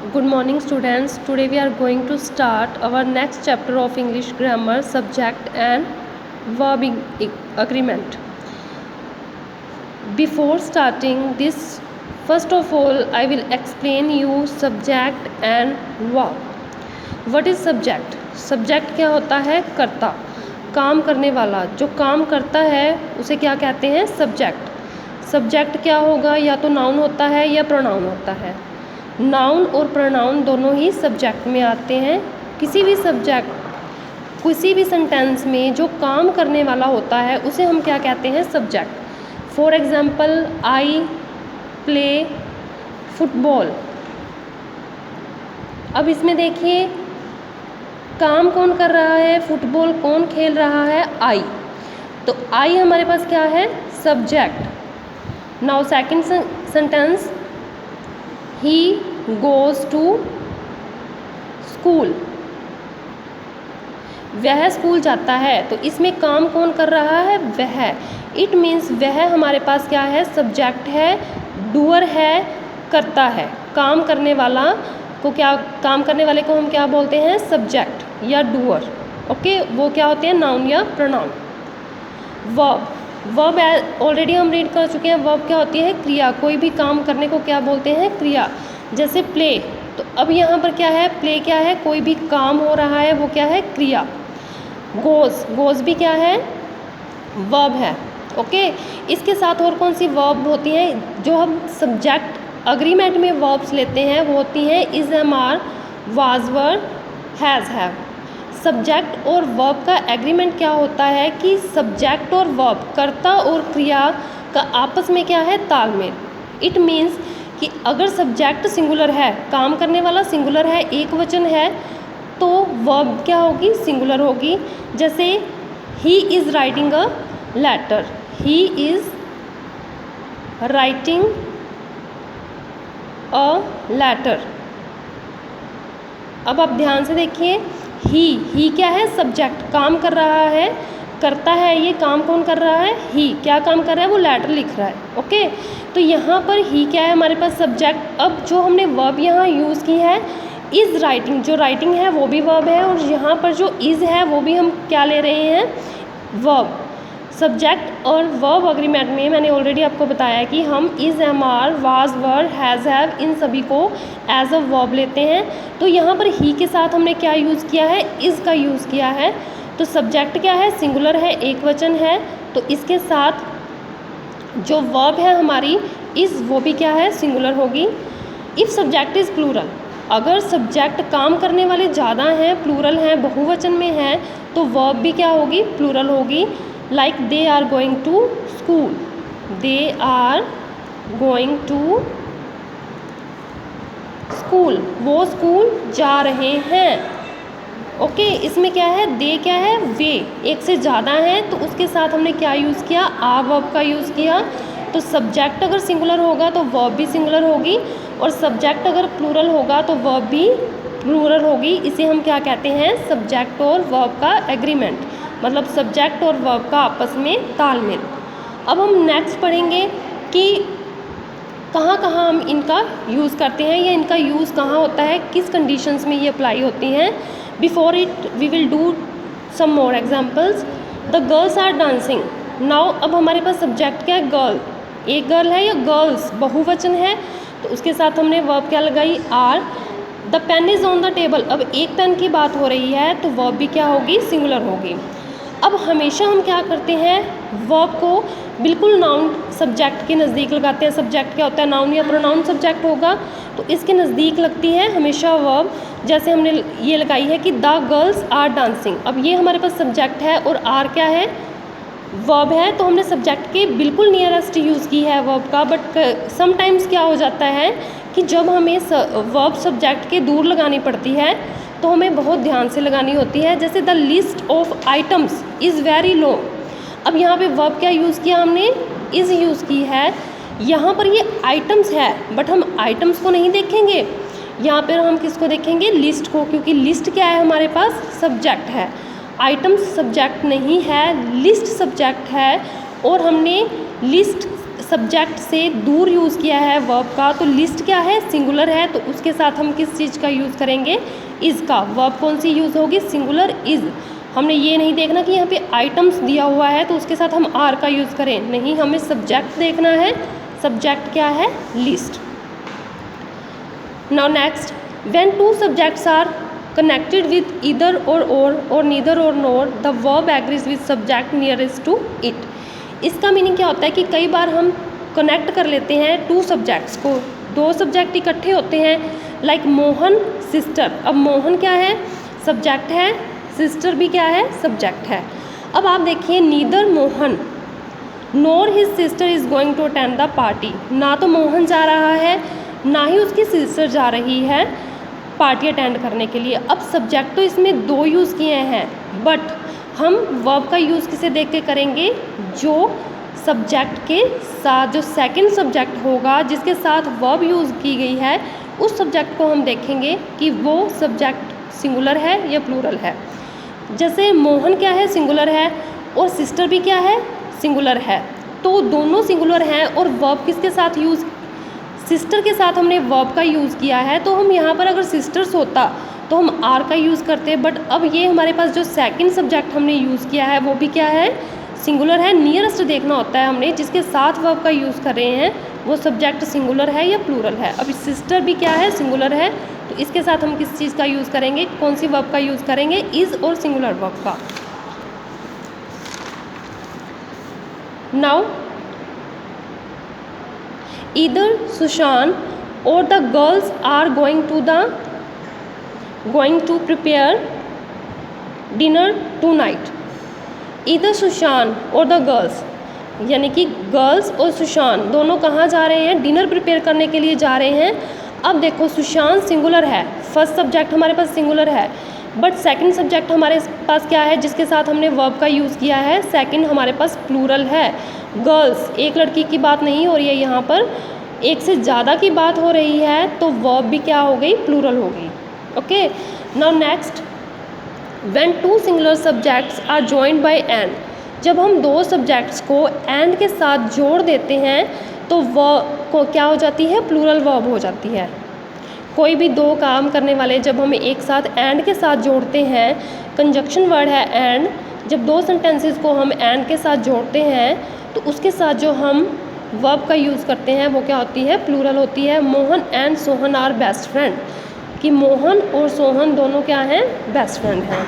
Good morning students. Today we are going to start our next chapter of English grammar, subject and verb agreement. Before starting this, first of all I will explain you subject and verb. What is subject? Subject क्या होता है? कर्ता, काम करने वाला, जो काम करता है उसे क्या कहते हैं? सब्जेक्ट। सब्जेक्ट क्या होगा? या तो नाउन होता है या प्रोनाउन होता है। नाउन और प्रोनाउन दोनों ही सब्जेक्ट में आते हैं। किसी भी सेंटेंस में जो काम करने वाला होता है उसे हम क्या कहते हैं? Subject. For example, I play football. अब इसमें देखिए, काम कौन कर रहा है? फुटबॉल कौन खेल रहा है? आई। तो आई हमारे पास क्या है? Subject. Now second sentence, he goes to school. वह स्कूल जाता है। तो इसमें काम कौन कर रहा है? वह। इट मीन्स वह हमारे पास क्या है? सब्जेक्ट है, डूअर है, करता है। काम करने वाला को क्या, काम करने वाले को हम क्या बोलते हैं? सब्जेक्ट या डूअर। ओके, वो क्या होते हैं? नाउन या प्रोनाउन। वर्ब, वर्ब ऑलरेडी हम रीड कर चुके हैं। वर्ब क्या होती है? क्रिया। कोई भी काम करने को क्या बोलते हैं? क्रिया। जैसे प्ले, तो अब यहाँ पर क्या है? प्ले क्या है? कोई भी काम हो रहा है, वो क्या है? क्रिया। गोज़, गोज़ भी क्या है? वर्ब है। ओके, इसके साथ और कौन सी वर्ब होती हैं? जो हम सब्जेक्ट अग्रीमेंट में वर्ब्स लेते हैं वो होती हैं is, am, are, was, were, has, have. Subject और वर्ब का एग्रीमेंट क्या होता है कि सब्जेक्ट और वर्ब, कर्ता और क्रिया का आपस में क्या है? तालमेल। इट मीन्स कि अगर सब्जेक्ट सिंगुलर है, काम करने वाला सिंगुलर है, एक वचन है, तो वर्ब क्या होगी? सिंगुलर होगी। जैसे he is writing a letter, he is writing a letter. अब आप ध्यान से देखिए, ही क्या है? सब्जेक्ट, काम कर रहा है, करता है। ये काम कौन कर रहा है? ही। क्या काम कर रहा है? वो लेटर लिख रहा है। ओके, तो यहाँ पर ही क्या है? हमारे पास सब्जेक्ट। अब जो हमने वर्ब यहाँ यूज़ की है इज़ राइटिंग, जो राइटिंग है वो भी वर्ब है, और यहाँ पर जो इज़ है वो भी हम क्या ले रहे हैं? वर्ब। सब्जेक्ट और वर्ब अग्रीमेंट में मैंने ऑलरेडी आपको बताया कि हम is, am, are, was, were, has, have, इन सभी को एज अ वर्ब लेते हैं। तो यहाँ पर ही के साथ हमने क्या यूज़ किया है? इज़ का यूज़ किया है। तो सब्जेक्ट क्या है? सिंगुलर है, एक वचन है, तो इसके साथ जो वर्ब है हमारी इज़, वो भी क्या है? सिंगुलर होगी। इफ़ सब्जेक्ट इज़ प्लूरल, अगर सब्जेक्ट काम करने वाले ज़्यादा हैं, प्लूरल हैं, बहुवचन में हैं, तो वर्ब भी क्या होगी? प्लूरल होगी। Like they are going to school, they are going to school, वो स्कूल जा रहे हैं। ओके, इसमें क्या है? दे क्या है? वे। एक से ज़्यादा हैं तो उसके साथ हमने क्या यूज़ किया? आर वर्ब का यूज़ किया। तो सब्जेक्ट अगर सिंगुलर होगा तो वर्ब भी सिंगुलर होगी, और सब्जेक्ट अगर प्लूरल होगा तो वर्ब भी प्लूरल होगी। इसे हम क्या कहते हैं? सब्जेक्ट और वर्ब का एग्रीमेंट, मतलब सब्जेक्ट और वर्ब का आपस में तालमेल। अब हम नेक्स्ट पढ़ेंगे कि कहाँ कहाँ हम इनका यूज़ करते हैं, या इनका यूज़ कहाँ होता है, किस कंडीशंस में ये अप्लाई होती हैं। Before it we will do some more examples. The girls are dancing. Now अब हमारे पास सब्जेक्ट क्या है? गर्ल। एक गर्ल है या गर्ल्स बहुवचन है, तो उसके साथ हमने वर्ब क्या लगाई? Are. The pen is on the table, अब एक पेन की बात हो रही है तो वर्ब भी क्या होगी? सिंगुलर होगी। अब हमेशा हम क्या करते हैं? वर्ब को बिल्कुल नाउन सब्जेक्ट के नज़दीक लगाते हैं। सब्जेक्ट क्या होता है? नाउन या प्रोनाउन सब्जेक्ट होगा, तो इसके नज़दीक लगती है हमेशा वर्ब। जैसे हमने ये लगाई है कि द गर्ल्स आर डांसिंग, अब ये हमारे पास सब्जेक्ट है और आर क्या है? वर्ब है, तो हमने सब्जेक्ट के बिल्कुल नियरेस्ट यूज़ की है वर्ब का। बट समटाइम्स क्या हो जाता है कि जब हमें वर्ब सब्जेक्ट के दूर लगानी पड़ती है तो हमें बहुत ध्यान से लगानी होती है। जैसे the list of items is very low, अब यहाँ पे वर्ब क्या यूज़ किया हमने? इज़ यूज़ की है। यहाँ पर ये आइटम्स है, बट हम आइटम्स को नहीं देखेंगे, यहाँ पर हम किसको देखेंगे? लिस्ट को, क्योंकि लिस्ट क्या है? हमारे पास सब्जेक्ट है। आइटम्स सब्जेक्ट नहीं है, लिस्ट सब्जेक्ट है, और हमने लिस्ट सब्जेक्ट से दूर यूज़ किया है वर्ब का, तो लिस्ट क्या है, सिंगुलर है, तो उसके साथ हम किस चीज़ का यूज़ करेंगे, इज़ का। वर्ब कौन सी यूज़ होगी, सिंगुलर इज़। हमने ये नहीं देखना कि यहाँ पे आइटम्स दिया हुआ है तो उसके साथ हम आर का यूज़ करें, नहीं, हमें सब्जेक्ट देखना है। सब्जेक्ट क्या है, list. Now next, when two subjects are connected with either or neither or nor the verb agrees with subject nearest to it। इसका मीनिंग क्या होता है कि कई बार हम कनेक्ट कर लेते हैं टू सब्जेक्ट्स को, दो सब्जेक्ट इकट्ठे होते हैं, लाइक मोहन सिस्टर। अब मोहन क्या है, सब्जेक्ट है, सिस्टर भी क्या है, सब्जेक्ट है। अब आप देखिए, neither Mohan nor his sister is going to attend the party. ना तो मोहन जा रहा है, ना ही उसकी सिस्टर जा रही है पार्टी अटेंड करने के लिए। अब सब्जेक्ट तो इसमें दो यूज़ किए हैं, बट हम वर्ब का यूज़ किसे देख के करेंगे, जो सब्जेक्ट के साथ जो सेकंड सब्जेक्ट होगा जिसके साथ वर्ब यूज़ की गई है, उस सब्जेक्ट को हम देखेंगे कि वो सब्जेक्ट सिंगुलर है या प्लूरल है। जैसे मोहन क्या है, सिंगुलर है, और सिस्टर भी क्या है, सिंगुलर है, तो दोनों सिंगुलर हैं। और वर्ब किसके साथ यूज़, सिस्टर के साथ हमने वर्ब का यूज़ किया है, तो हम यहाँ पर अगर सिस्टर्स होता तो हम आर का यूज़ करते, बट अब ये हमारे पास जो सेकंड सब्जेक्ट हमने यूज़ किया है वो भी क्या है, सिंगुलर है। नियरेस्ट देखना होता है हमने, जिसके साथ वर्ब का यूज़ कर रहे हैं वो सब्जेक्ट सिंगुलर है या प्लूरल है। अब सिस्टर भी क्या है, सिंगुलर है, तो इसके साथ हम किस चीज़ का यूज़ करेंगे, कौन सी वर्ब का यूज़ करेंगे, इज़ और सिंगुलर वर्ब का। Now either Sushan or the girls are going to prepare dinner tonight। either Sushan और the girls, यानी कि गर्ल्स और सुशान दोनों कहाँ जा रहे हैं, डिनर प्रिपेयर करने के लिए जा रहे हैं। अब देखो, सुशान सिंगुलर है, फर्स्ट सब्जेक्ट हमारे पास सिंगुलर है, बट सेकंड सब्जेक्ट हमारे पास क्या है, जिसके साथ हमने वर्ब का यूज़ किया है, सेकंड हमारे पास प्लूरल है। गर्ल्स, एक लड़की की बात नहीं हो रही है यहाँ पर, एक से ज़्यादा की बात हो रही है, तो वर्ब भी क्या हो गई, प्लूरल हो गई। Okay, now next, when two singular subjects are joined by and. जब हम दो सब्जेक्ट्स को एंड के साथ जोड़ देते हैं तो वर्ब को क्या हो जाती है, प्लूरल वर्ब हो जाती है। कोई भी दो काम करने वाले जब हम एक साथ एंड के साथ जोड़ते हैं, कंजक्शन वर्ड है एंड, जब दो सेंटेंसेस को हम एंड के साथ जोड़ते हैं तो उसके साथ जो हम वर्ब का यूज़ करते हैं वो क्या होती है, प्लूरल होती है। Mohan and Sohan are best friend, कि मोहन और सोहन दोनों क्या हैं, बेस्ट फ्रेंड हैं।